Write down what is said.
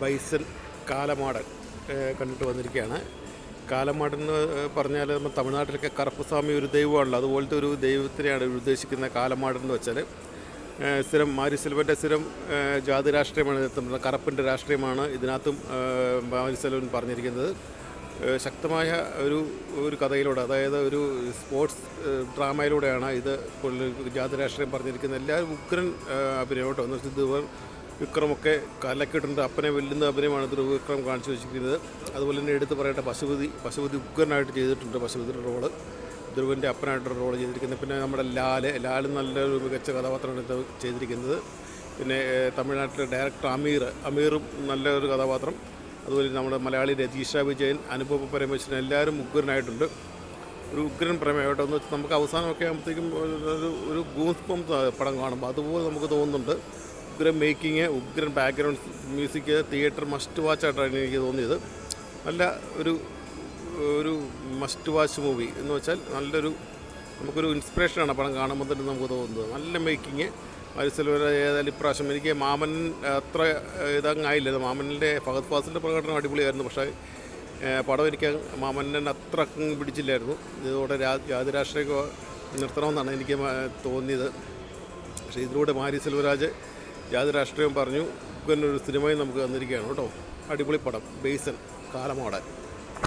Bison കാലമാടൻ കണ്ടിട്ട് വന്നിരിക്കുകയാണ്. കാലമാടൻ എന്ന് പറഞ്ഞാൽ നമ്മൾ തമിഴ്നാട്ടിലൊക്കെ കറുപ്പസ്വാമി ഒരു ദൈവമാണല്ലോ, അതുപോലത്തെ ഒരു ദൈവത്തിനെയാണ് ഉദ്ദേശിക്കുന്ന കാലമാടൻ എന്ന് വെച്ചാൽ. സ്ഥിരം മാരി സെൽവൻ്റെ സ്ഥിരം ജാതി രാഷ്ട്രീയമാണ്, കറുപ്പിൻ്റെ രാഷ്ട്രീയമാണ് ഇതിനകത്തും മാരി സെൽവൻ പറഞ്ഞിരിക്കുന്നത്. ശക്തമായ ഒരു കഥയിലൂടെ, അതായത് ഒരു സ്പോർട്സ് ഡ്രാമയിലൂടെയാണ് ഇത് ജാതി രാഷ്ട്രീയം പറഞ്ഞിരിക്കുന്നത്. എല്ലാവരും ഉഗ്രൻ അഭിനയം കേട്ടോ. എന്ന് വെച്ചാൽ വിക്രമൊക്കെ കലക്കിയിട്ടുണ്ട്. അപ്പനെ വെല്ലുന്ന അഭിനയമാണ് വിക്രം കാണിച്ചു വെച്ചിരിക്കുന്നത്. അതുപോലെ തന്നെ എടുത്ത് പറയേണ്ട പശുപതി ഉഗ്രനായിട്ട് ചെയ്തിട്ടുണ്ട്. പശുപതിയുടെ റോള് ധ്രുവൻ്റെ അപ്പനായിട്ടൊരു റോൾ ചെയ്തിരിക്കുന്നത്. പിന്നെ നമ്മുടെ ലാൽ നല്ലൊരു മികച്ച കഥാപാത്രമാണ് ഇത് ചെയ്തിരിക്കുന്നത്. പിന്നെ തമിഴ്നാട്ടിലെ ഡയറക്ടർ അമീറും നല്ലൊരു കഥാപാത്രം. അതുപോലെ നമ്മുടെ മലയാളി രതീഷ വിജയൻ, അനുപമ പരമേശ്വരൻ, എല്ലാവരും ഉഗ്രനായിട്ടുണ്ട്. ഒരു ഉഗ്രൻ പ്രമേയമായിട്ട് എന്ന് വെച്ചാൽ നമുക്ക് അവസാനമൊക്കെ ആകുമ്പോഴത്തേക്കും ഒരു ഗൂസ് ബംസ് പടം കാണുമ്പോൾ അതുപോലെ നമുക്ക് തോന്നുന്നുണ്ട്. ഉഗ്രൻ മേക്കിങ്, ഉഗ്രൻ ബാക്ക്ഗ്രൗണ്ട് മ്യൂസിക്, തിയേറ്റർ മസ്റ്റ് വാച്ചായിട്ടാണ് എനിക്ക് തോന്നിയത്. നല്ല ഒരു മസ്റ്റ് വാച്ച് മൂവി എന്ന് വെച്ചാൽ നമുക്കൊരു ഇൻസ്പിറേഷനാണ് പടം കാണുമ്പോൾ തന്നെ നമുക്ക് തോന്നുന്നത്. നല്ല മേക്കിങ്. മാരി സെൽവൻ ഏതായാലും ഇപ്രാവശ്യം എനിക്ക് മാമൻ അത്ര ഇതങ്ങായില്ല. മാമൻ്റെ ഫഹദ് ഫാസിലിൻ്റെ പ്രകടനം അടിപൊളിയായിരുന്നു. പക്ഷേ പടം എനിക്ക് മാമനെ അത്ര പിടിച്ചില്ലായിരുന്നു. ഇതോടെ ജാതി രാഷ്ട്രീയമൊക്കെ നിർത്തണമെന്നാണ് എനിക്ക് തോന്നിയത്. പക്ഷേ ഇതിലൂടെ മാരി സെൽവരാജ് ജാതി രാഷ്ട്രീയം പറഞ്ഞു. ഒരു സിനിമയും നമുക്ക് തന്നിരിക്കുകയാണ് കേട്ടോ. അടിപൊളി പടം ബൈസൺ കാലമാടൻ.